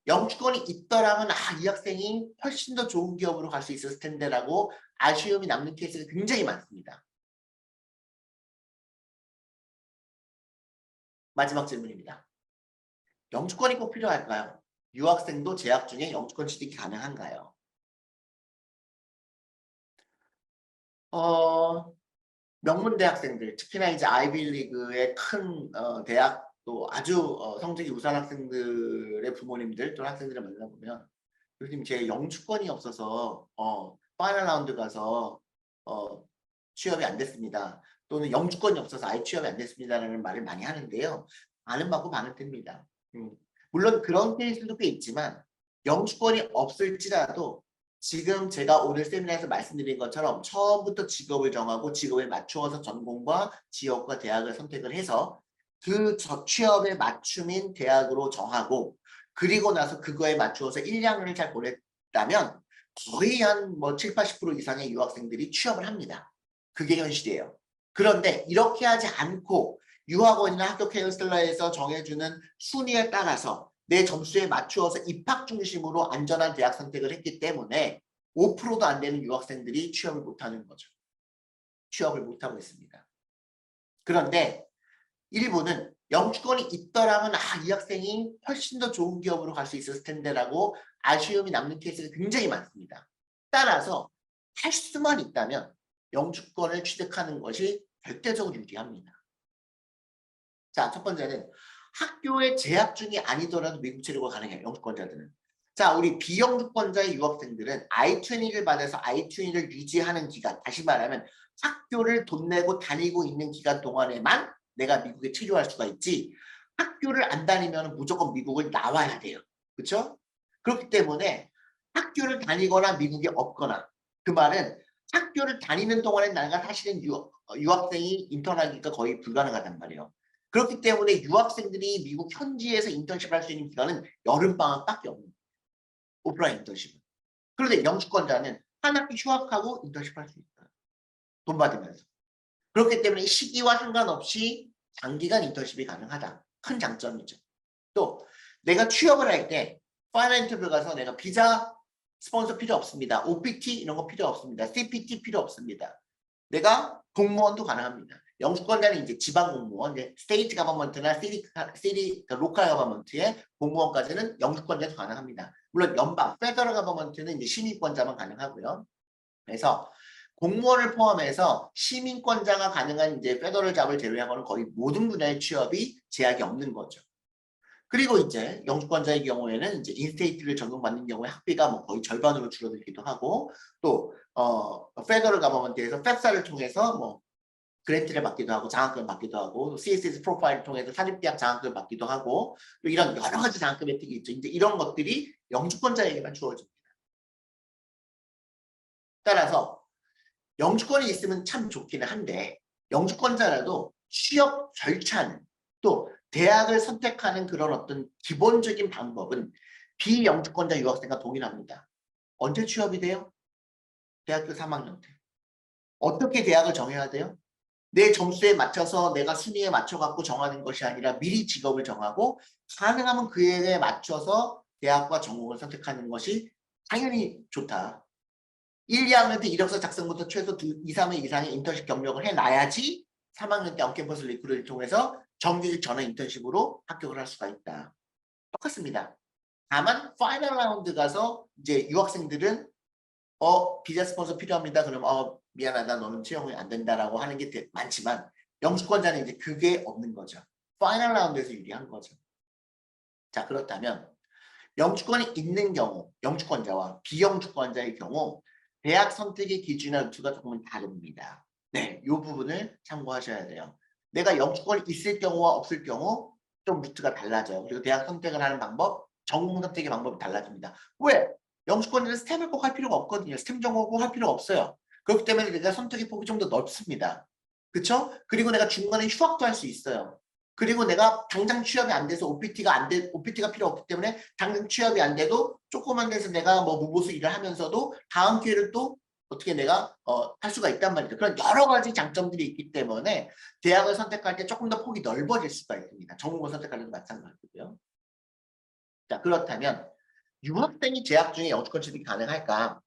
영주권이 있더라면 이 학생이 훨씬 더 좋은 기업으로 갈 수 있었을 텐데라고 아쉬움이 남는 케이스가 굉장히 많습니다. 마지막 질문입니다. 영주권이 꼭 필요할까요? 유학생도 재학 중에 영주권 취득이 가능한가요? 명문 대학생들, 특히나 이제 아이비리그의 큰 대학도 아주 성적이 우수한 학생들의 부모님들 또는 학생들을 만나보면 교수님 제 영주권이 없어서 파이널 라운드 가서 취업이 안 됐습니다. 또는 영주권이 없어서 아예 취업이 안 됐습니다라는 말을 많이 하는데요. 반은 받고 반은 뜹니다. 물론 그런 케이스도 꽤 있지만 영주권이 없을지라도 지금 제가 오늘 세미나에서 말씀드린 것처럼 처음부터 직업을 정하고 직업에 맞추어서 전공과 지역과 대학을 선택을 해서 그 취업에 맞춤인 대학으로 정하고 그리고 나서 그거에 맞추어서 1년을 잘 보냈다면 거의 한 7, 80% 이상의 유학생들이 취업을 합니다. 그게 현실이에요. 그런데 이렇게 하지 않고 유학원이나 학교 카운슬러에서 정해주는 순위에 따라서 내 점수에 맞추어서 입학 중심으로 안전한 대학 선택을 했기 때문에 5%도 안 되는 유학생들이 취업을 못하는 거죠. 취업을 못하고 있습니다. 그런데 일부는 영주권이 있더라면 이 학생이 훨씬 더 좋은 기업으로 갈 수 있었을 텐데라고 아쉬움이 남는 케이스가 굉장히 많습니다. 따라서 할 수만 있다면 영주권을 취득하는 것이 절대적으로 유리합니다. 자, 첫 번째는 학교에 재학 중이 아니더라도 미국 체류가 가능해요. 영주권자들은. 자, 우리 비영주권자의 유학생들은 I-20를 받아서 I-20를 유지하는 기간, 다시 말하면 학교를 돈 내고 다니고 있는 기간 동안에만 내가 미국에 체류할 수가 있지 학교를 안 다니면 무조건 미국을 나와야 돼요. 그렇죠? 그렇기 때문에 학교를 다니거나 미국에 없거나 그 말은 학교를 다니는 동안에 내가 사실은 유학생이 인턴하기가 거의 불가능하단 말이에요. 그렇기 때문에 유학생들이 미국 현지에서 인턴십을 할 수 있는 기간은 여름방학밖에 없는 거예요. 오프라인 인턴십은. 그런데 영주권자는 한 학기 휴학하고 인턴십 할 수 있어요. 돈 받으면서. 그렇기 때문에 시기와 상관없이 장기간 인턴십이 가능하다. 큰 장점이죠. 또 내가 취업을 할 때 파이널 인터뷰 가서 내가 비자 스폰서 필요 없습니다. OPT 이런 거 필요 없습니다. CPT 필요 없습니다. 내가 공무원도 가능합니다. 영주권자는 이제 지방 공무원, 스테이트 가버먼트나 시티 로컬 가버먼트의 공무원까지는 영주권자도 가능합니다. 물론 연방, 페더럴 가버먼트는 이제 시민권자만 가능하고요. 그래서 공무원을 포함해서 시민권자가 가능한 이제 페더럴 잡을 제외하고는 거의 모든 분야의 취업이 제약이 없는 거죠. 그리고 이제 영주권자의 경우에는 이제 인스테이트를 적용받는 경우에 학비가 거의 절반으로 줄어들기도 하고 또 페더럴 가버먼트에서 팹사를 통해서 그랜트를 받기도 하고 장학금을 받기도 하고 CSS 프로파일을 통해서 사립대학 장학금을 받기도 하고 또 이런 여러 가지 장학금 혜택이 있죠. 이제 이런 것들이 영주권자에게만 주어집니다. 따라서 영주권이 있으면 참 좋기는 한데 영주권자라도 취업 절차는 또 대학을 선택하는 그런 어떤 기본적인 방법은 비영주권자 유학생과 동일합니다. 언제 취업이 돼요? 대학교 3학년 때. 어떻게 대학을 정해야 돼요? 내 점수에 맞춰서 내가 순위에 맞춰갖고 정하는 것이 아니라 미리 직업을 정하고 가능하면 그에 맞춰서 대학과 전공을 선택하는 것이 당연히 좋다. 1, 2학년 때 이력서 작성부터 최소 2, 3회 이상의 인턴십 경력을 해놔야지 3학년 때 언캠퍼스 리크루트를 통해서 정규직 전환 인턴십으로 합격을 할 수가 있다. 똑같습니다. 다만 파이널 라운드 가서 이제 유학생들은 비자 스폰서 필요합니다. 그럼 미안하다. 너는 채용이 안 된다라고 하는 게 많지만 영주권자는 이제 그게 없는 거죠. 파이널 라운드에서 유리한 거죠. 자, 그렇다면 영주권이 있는 경우, 영주권자와 비영주권자의 경우 대학 선택의 기준이나 루트가 조금은 다릅니다. 네, 이 부분을 참고하셔야 돼요. 내가 영주권이 있을 경우와 없을 경우 좀 루트가 달라져요. 그리고 대학 선택을 하는 방법, 전공 선택의 방법이 달라집니다. 왜? 영주권자는 스템을 꼭 할 필요가 없거든요. 스템 전공 꼭 할 필요가 없어요. 그렇기 때문에 내가 선택의 폭이 좀 더 넓습니다. 그렇죠? 그리고 내가 중간에 휴학도 할 수 있어요. 그리고 내가 당장 취업이 안 돼서 OPT가 필요 없기 때문에 당장 취업이 안 돼도 조그만 데서 내가 무보수 일을 하면서도 다음 기회를 또 어떻게 내가 할 수가 있단 말이죠. 그런 여러 가지 장점들이 있기 때문에 대학을 선택할 때 조금 더 폭이 넓어질 수가 있습니다. 전공을 선택할 때도 마찬가지고요. 자, 그렇다면 유학생이 재학 중에 영주권 취득이 가능할까?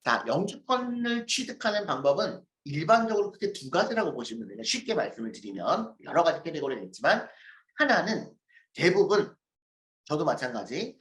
자, 영주권을 취득하는 방법은 일반적으로 크게 두 가지라고 보시면 돼요. 쉽게 말씀을 드리면 여러 가지 캐테고리가 있지만 하나는 대부분 저도 마찬가지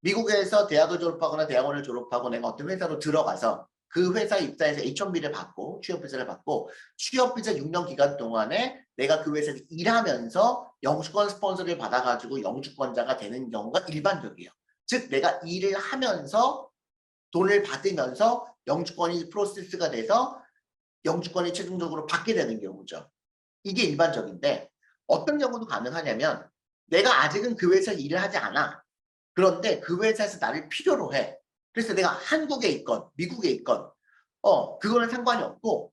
미국에서 대학을 졸업하거나 대학원을 졸업하고 내가 어떤 회사로 들어가서 그 회사 입사해서 H1B를 받고 취업비자를 받고 취업비자 6년 기간 동안에 내가 그 회사에서 일하면서 영주권 스폰서를 받아가지고 영주권자가 되는 경우가 일반적이에요. 즉 내가 일을 하면서 돈을 받으면서 영주권이 프로세스가 돼서 영주권이 최종적으로 받게 되는 경우죠. 이게 일반적인데 어떤 경우도 가능하냐면 내가 아직은 그 회사에 일을 하지 않아. 그런데 그 회사에서 나를 필요로 해. 그래서 내가 한국에 있건 미국에 있건 그거는 상관이 없고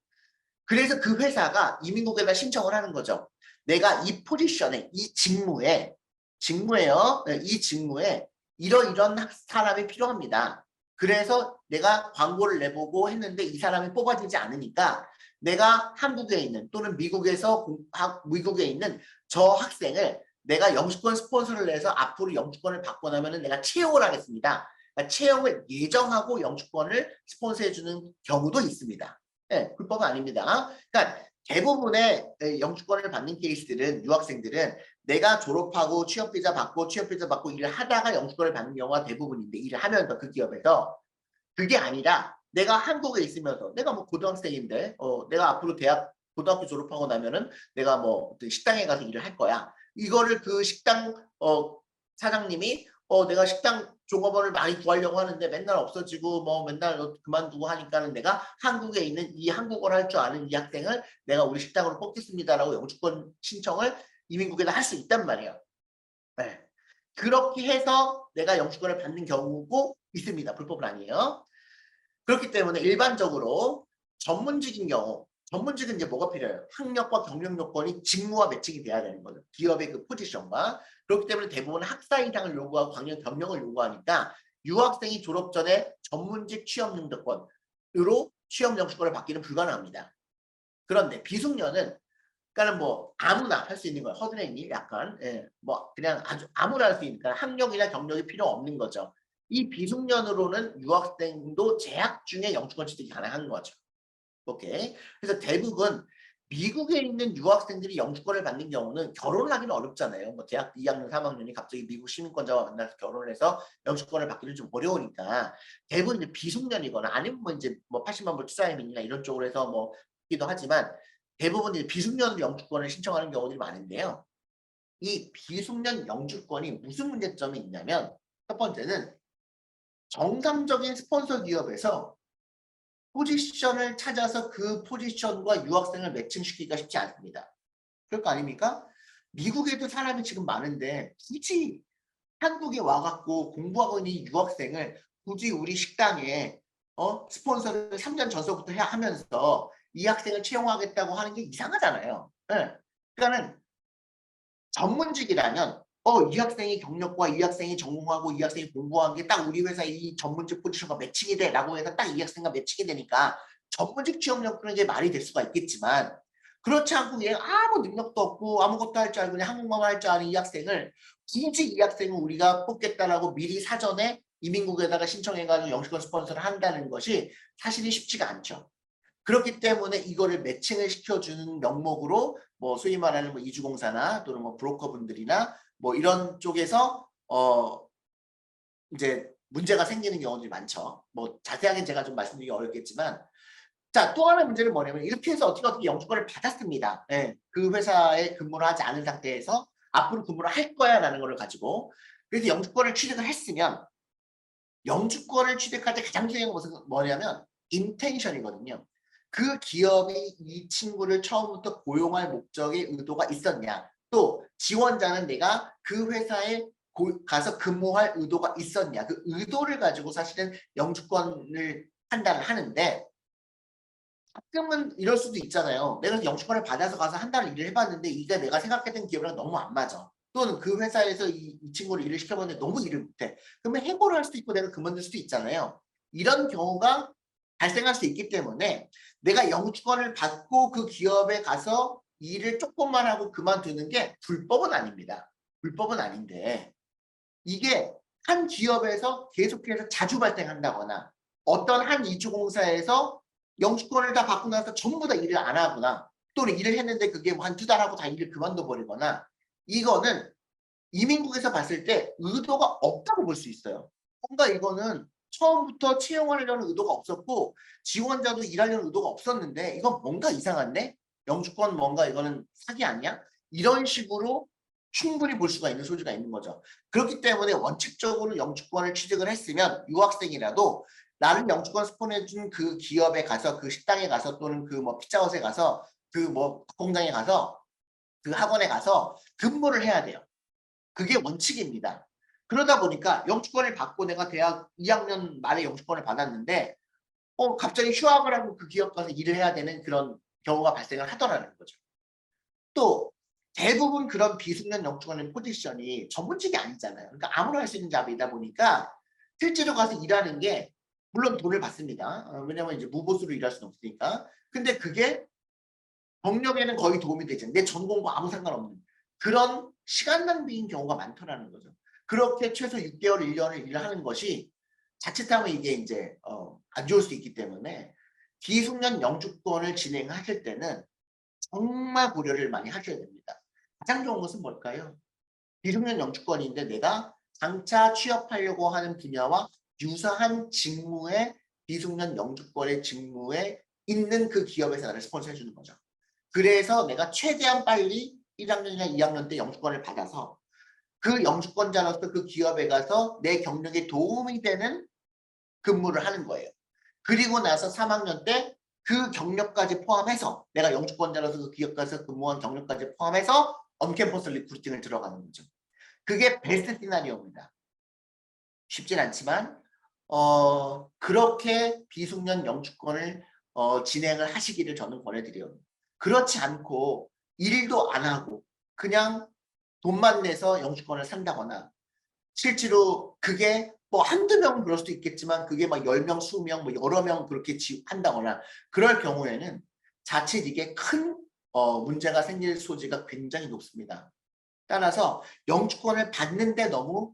그래서 그 회사가 이민국에다 신청을 하는 거죠. 내가 이 포지션에 이 직무에요. 네, 이 직무에 이러이런 사람이 필요합니다. 그래서 내가 광고를 내보고 했는데 이 사람이 뽑아지지 않으니까 내가 한국에 있는 또는 미국에 있는 저 학생을 내가 영주권 스폰서를 내서 앞으로 영주권을 받고 나면은 내가 채용을 하겠습니다. 그러니까 채용을 예정하고 영주권을 스폰서해주는 경우도 있습니다. 네, 불법은 아닙니다. 그러니까 대부분의 영주권을 받는 케이스들은 유학생들은 내가 졸업하고 취업비자 받고 일을 하다가 영주권을 받는 경우가 대부분인데 일을 하면서 그 기업에서 그게 아니라 내가 한국에 있으면서 내가 뭐 고등학생인데 내가 앞으로 고등학교 졸업하고 나면은 내가 뭐 식당에 가서 일을 할 거야. 이거를 그 식당 사장님이 내가 식당 종업원을 많이 구하려고 하는데 맨날 없어지고 뭐 맨날 그만두고 하니까는 내가 한국에 있는 이 한국어를 할 줄 아는 이 학생을 내가 우리 식당으로 뽑겠습니다라고 영주권 신청을 이민국에다 할 수 있단 말이에요. 네. 그렇게 해서 내가 영주권을 받는 경우고 있습니다. 불법은 아니에요. 그렇기 때문에 일반적으로 전문직인 경우 전문직은 이제 뭐가 필요해요? 학력과 경력 요건이 직무와 매칭이 돼야 되는 거죠. 기업의 그 포지션과. 그렇기 때문에 대부분 학사 이상을 요구하고 경력을 요구하니까 유학생이 졸업 전에 전문직 취업 능력권으로 취업 영주권을 받기는 불가능합니다. 그런데 비숙련은 그러니까는 뭐 아무나 할 수 있는 거예요. 허드렛이 약간 뭐 그냥 아주 아무나 할 수 있으니까 학력이나 경력이 필요 없는 거죠. 이 비숙련으로는 유학생도 재학 중에 영주권 취득이 가능한 거죠. 오케이. 그래서 대부분 미국에 있는 유학생들이 영주권을 받는 경우는 결혼을 하기는 어렵잖아요. 뭐 대학 2학년, 3학년이 갑자기 미국 시민권자와 만나서 결혼을 해서 영주권을 받기는 좀 어려우니까 대부분 이제 비숙련이거나 아니면 뭐 이제 뭐 80만 불 투자이민이나 이런 쪽으로 해서 뭐 기도 하지만 대부분 이제 비숙련으로 영주권을 신청하는 경우들이 많은데요. 이 비숙련 영주권이 무슨 문제점이 있냐면 첫 번째는 정상적인 스폰서 기업에서 포지션을 찾아서 그 포지션과 유학생을 매칭시키기가 쉽지 않습니다. 그럴 거 아닙니까? 미국에도 사람이 지금 많은데 굳이 한국에 와갖고 공부하고 있는 유학생을 굳이 우리 식당에 스폰서를 3년 전서부터 해야 하면서 이 학생을 채용하겠다고 하는 게 이상하잖아요. 네. 그러니까는 전문직이라면 이 학생이 경력과 이 학생이 전공하고 이 학생이 공부한 게 딱 우리 회사 이 전문직 포지션과 매칭이 돼라고 해서 딱 이 학생과 매칭이 되니까 전문직 취업력은 이제 말이 될 수가 있겠지만 그렇지 않고 얘 아무 능력도 없고 아무것도 할 줄 알고 그냥 한국말만 할 줄 아는 이 학생을 굳이 이 학생을 우리가 뽑겠다라고 미리 사전에 이민국에다가 신청해가지고 영주권 스폰서를 한다는 것이 사실이 쉽지가 않죠. 그렇기 때문에 이거를 매칭을 시켜주는 명목으로 뭐 소위 말하는 뭐 이주공사나 또는 뭐 브로커분들이나 뭐 이런 쪽에서 이제 문제가 생기는 경우들이 많죠. 뭐 자세하게는 제가 좀 말씀드리기 어렵겠지만 자, 또 하나의 문제는 뭐냐면 이렇게 해서 어떻게 영주권을 받았습니다. 예, 그 회사에 근무를 하지 않은 상태에서 앞으로 근무를 할 거야라는 걸 가지고 그래서 영주권을 취득을 했으면 영주권을 취득할 때 가장 중요한 것은 뭐냐면 인텐션이거든요. 그 기업이 이 친구를 처음부터 고용할 목적의 의도가 있었냐. 또 지원자는 내가 그 회사에 가서 근무할 의도가 있었냐. 그 의도를 가지고 사실은 영주권을 판단을 하는데 가끔은 이럴 수도 있잖아요. 내가 영주권을 받아서 가서 한 달을 일을 해봤는데 이게 내가 생각했던 기업이랑 너무 안 맞아. 또는 그 회사에서 이 친구를 일을 시켜봤는데 너무 일을 못해. 그러면 해고를 할 수도 있고 내가 그만둘 수도 있잖아요. 이런 경우가 발생할 수 있기 때문에 내가 영주권을 받고 그 기업에 가서 일을 조금만 하고 그만두는 게 불법은 아닙니다. 불법은 아닌데 이게 한 기업에서 계속해서 자주 발생한다거나 어떤 한 이주공사에서 영주권을 다 받고 나서 전부 다 일을 안 하거나 또는 일을 했는데 그게 뭐 한 2달 하고 다 일을 그만둬 버리거나 이거는 이민국에서 봤을 때 의도가 없다고 볼 수 있어요. 뭔가 이거는 처음부터 채용하려는 의도가 없었고 지원자도 일하려는 의도가 없었는데 이건 뭔가 이상한데? 영주권 뭔가 이거는 사기 아니야? 이런 식으로 충분히 볼 수가 있는 소지가 있는 거죠. 그렇기 때문에 원칙적으로 영주권을 취득을 했으면 유학생이라도 나는 영주권 스폰해준 그 기업에 가서 그 식당에 가서 또는 그 뭐 피자헛에 가서 그 뭐 공장에 가서 그 학원에 가서 근무를 해야 돼요. 그게 원칙입니다. 그러다 보니까 영주권을 받고 내가 대학 2학년 말에 영주권을 받았는데 갑자기 휴학을 하고 그 기업 가서 일을 해야 되는 그런 경우가 발생을 하더라는 거죠. 또 대부분 그런 비숙련 영주권의 포지션이 전문직이 아니잖아요. 그러니까 아무나 할 수 있는 잡이다 보니까 실제로 가서 일하는 게 물론 돈을 받습니다. 왜냐면 이제 무보수로 일할 수는 없으니까. 근데 그게 경력에는 거의 도움이 되지 않는 내 전공과 아무 상관없는 그런 시간 낭비인 경우가 많더라는 거죠. 그렇게 최소 6개월, 1년을 일을 하는 것이 자칫하면 이게 이제 안 좋을 수 있기 때문에 기숙련 영주권을 진행하실 때는 정말 고려를 많이 하셔야 됩니다. 가장 좋은 것은 뭘까요? 기숙련 영주권인데 내가 장차 취업하려고 하는 분야와 유사한 직무의 비숙련 영주권의 직무에 있는 그 기업에서 나를 스폰서해 주는 거죠. 그래서 내가 최대한 빨리 1학년이나 2학년 때 영주권을 받아서 그 영주권자로서 그 기업에 가서 내 경력에 도움이 되는 근무를 하는 거예요. 그리고 나서 3학년 때 그 경력까지 포함해서 내가 영주권자로서 그 기업 가서 근무한 경력까지 포함해서 언캠퍼스 리크루팅을 들어가는 거죠. 그게 베스트 시나리오입니다. 쉽진 않지만 그렇게 비숙련 영주권을 진행을 하시기를 저는 권해드려요. 그렇지 않고 일도 안 하고 그냥 돈만 내서 영주권을 산다거나 실제로 그게 뭐 한두 명은 그럴 수도 있겠지만 그게 막 10명, 20명, 뭐 여러 명 그렇게 한다거나 그럴 경우에는 자칫 이게 큰 문제가 생길 소지가 굉장히 높습니다. 따라서 영주권을 받는데 너무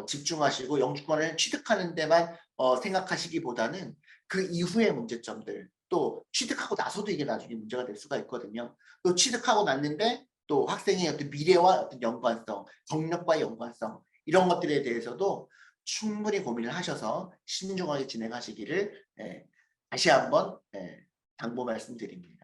집중하시고 영주권을 취득하는 데만 생각하시기보다는 그 이후의 문제점들 또 취득하고 나서도 이게 나중에 문제가 될 수가 있거든요. 또 취득하고 났는데 또 학생의 어떤 미래와 어떤 연관성, 경력과의 연관성 이런 것들에 대해서도 충분히 고민을 하셔서 신중하게 진행하시기를 다시 한번 당부 말씀드립니다.